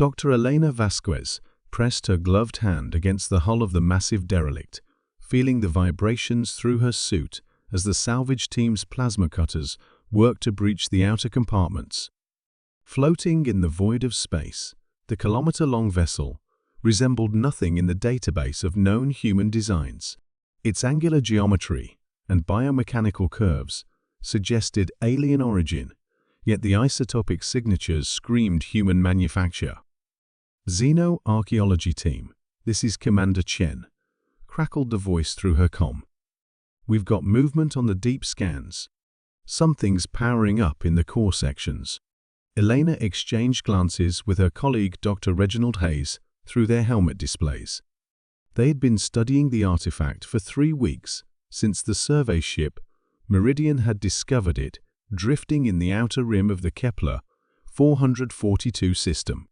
Dr. Elena Vasquez pressed her gloved hand against the hull of the massive derelict, feeling the vibrations through her suit as the salvage team's plasma cutters worked to breach the outer compartments. Floating in the void of space, the kilometer-long vessel resembled nothing in the database of known human designs. Its angular geometry and biomechanical curves suggested alien origin, yet the isotopic signatures screamed human manufacture. "Xeno-archaeology team, this is Commander Chen," crackled the voice through her comm. "We've got movement on the deep scans. Something's powering up in the core sections." Elena exchanged glances with her colleague Dr. Reginald Hayes through their helmet displays. They had been studying the artifact for 3 weeks since the survey ship Meridian had discovered it drifting in the outer rim of the Kepler 442 system.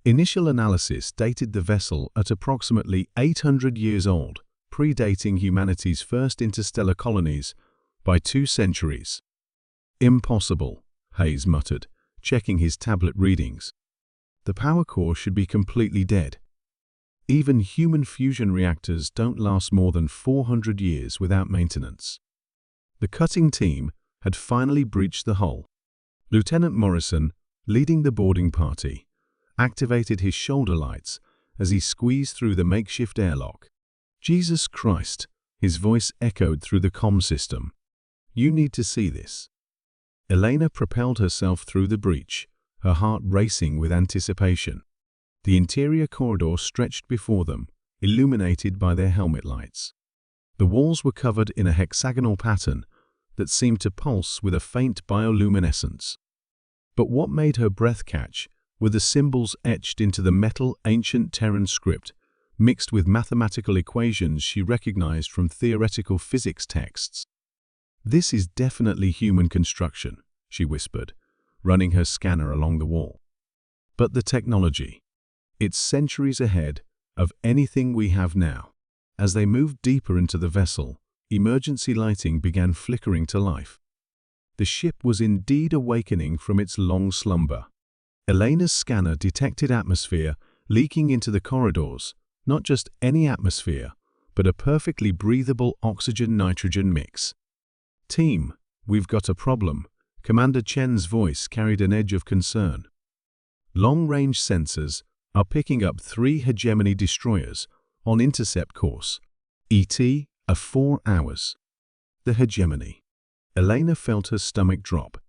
Initial analysis dated the vessel at approximately 800 years old, predating humanity's first interstellar colonies by 2 centuries. "Impossible," Hayes muttered, checking his tablet readings. "The power core should be completely dead. Even human fusion reactors don't last more than 400 years without maintenance." The cutting team had finally breached the hull. Lieutenant Morrison, leading the boarding party, activated his shoulder lights as he squeezed through the makeshift airlock. "Jesus Christ," his voice echoed through the comm system. "You need to see this." Elena propelled herself through the breach, her heart racing with anticipation. The interior corridor stretched before them, illuminated by their helmet lights. The walls were covered in a hexagonal pattern that seemed to pulse with a faint bioluminescence. But what made her breath catch were the symbols etched into the metal ancient Terran script, mixed with mathematical equations she recognized from theoretical physics texts. "This is definitely human construction," she whispered, running her scanner along the wall. "But the technology, it's centuries ahead of anything we have now." As they moved deeper into the vessel, emergency lighting began flickering to life. The ship was indeed awakening from its long slumber. Elena's scanner detected atmosphere leaking into the corridors, not just any atmosphere, but a perfectly breathable oxygen-nitrogen mix. "Team, we've got a problem." Commander Chen's voice carried an edge of concern. "Long-range sensors are picking up 3 hegemony destroyers on intercept course. ET of 4 hours. The hegemony." Elena felt her stomach drop.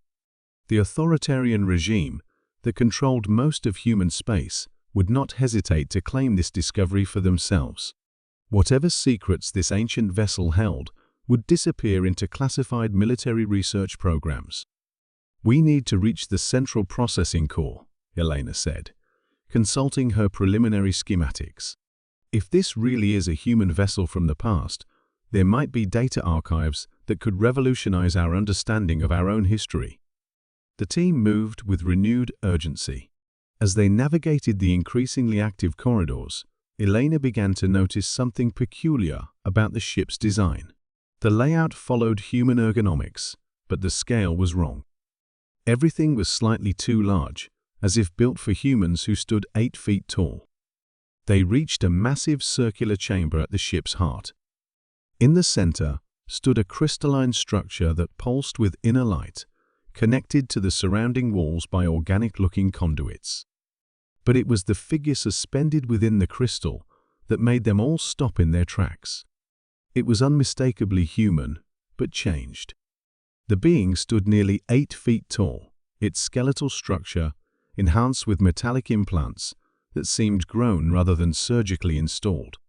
The authoritarian regime that controlled most of human space would not hesitate to claim this discovery for themselves. Whatever secrets this ancient vessel held would disappear into classified military research programs. "We need to reach the central processing core," Elena said, consulting her preliminary schematics. "If this really is a human vessel from the past, there might be data archives that could revolutionize our understanding of our own history." The team moved with renewed urgency. As they navigated the increasingly active corridors, Elena began to notice something peculiar about the ship's design. The layout followed human ergonomics, but the scale was wrong. Everything was slightly too large, as if built for humans who stood 8 feet tall. They reached a massive circular chamber at the ship's heart. In the center stood a crystalline structure that pulsed with inner light, connected to the surrounding walls by organic-looking conduits. But it was the figure suspended within the crystal that made them all stop in their tracks. It was unmistakably human, but changed. The being stood nearly 8 feet tall, its skeletal structure enhanced with metallic implants that seemed grown rather than surgically installed.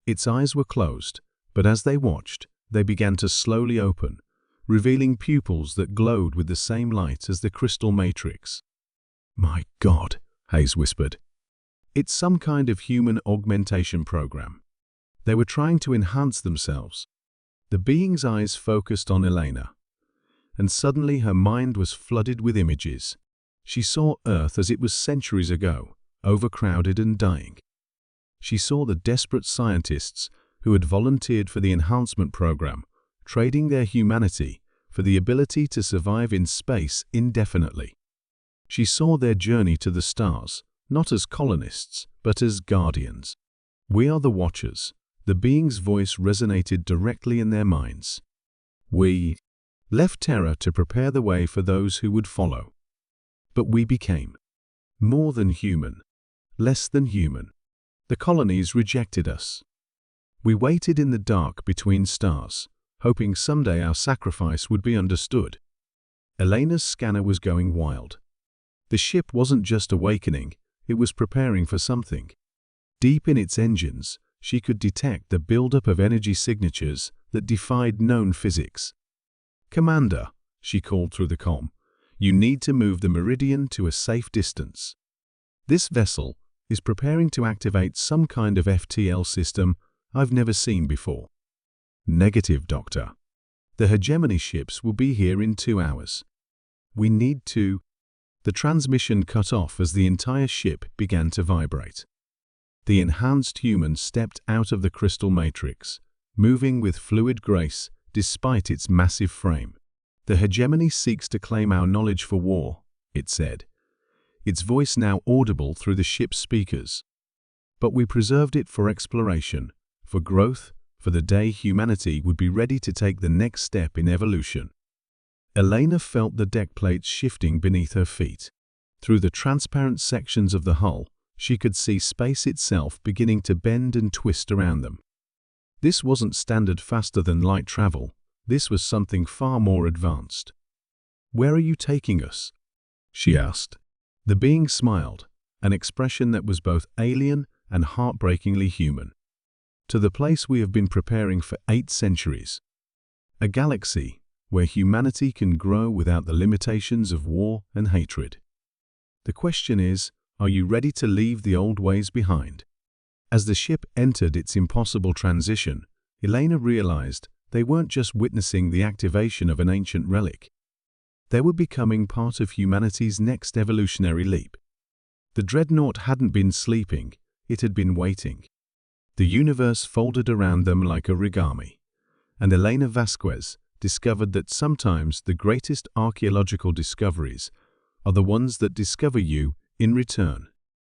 Its eyes were closed, but as they watched, they began to slowly open, revealing pupils that glowed with the same light as the crystal matrix. "My God," Hayes whispered. "It's some kind of human augmentation program. They were trying to enhance themselves." The being's eyes focused on Elena, and suddenly her mind was flooded with images. She saw Earth as it was centuries ago, overcrowded and dying. She saw the desperate scientists who had volunteered for the enhancement program, trading their humanity for the ability to survive in space indefinitely. She saw their journey to the stars, not as colonists, but as guardians. We are the Watchers. The being's voice resonated directly in their minds. We left Terra to prepare the way for those who would follow. But we became more than human, less than human. The colonies rejected us. We waited in the dark between stars, hoping someday our sacrifice would be understood. Elena's scanner was going wild. The ship wasn't just awakening, it was preparing for something. Deep in its engines, she could detect the buildup of energy signatures that defied known physics. "Commander," she called through the comm, "you need to move the Meridian to a safe distance. This vessel is preparing to activate some kind of FTL system I've never seen before." "Negative, Doctor. The hegemony ships will be here in 2 hours. We need to—" The transmission cut off as the entire ship began to vibrate. The enhanced human stepped out of the crystal matrix, moving with fluid grace despite its massive frame. "The hegemony seeks to claim our knowledge for war," it said, its voice now audible through the ship's speakers. "But we preserved it for exploration, for growth, for the day humanity would be ready to take the next step in evolution." Elena felt the deck plates shifting beneath her feet. Through the transparent sections of the hull, she could see space itself beginning to bend and twist around them. This wasn't standard faster-than-light travel. This was something far more advanced. "Where are you taking us?" she asked. The being smiled, an expression that was both alien and heartbreakingly human. "To the place we have been preparing for 8 centuries. A galaxy where humanity can grow without the limitations of war and hatred. The question is, are you ready to leave the old ways behind?" As the ship entered its impossible transition, Elena realized they weren't just witnessing the activation of an ancient relic. They were becoming part of humanity's next evolutionary leap. The Dreadnought hadn't been sleeping, it had been waiting. The universe folded around them like origami, and Elena Vasquez discovered that sometimes the greatest archaeological discoveries are the ones that discover you in return.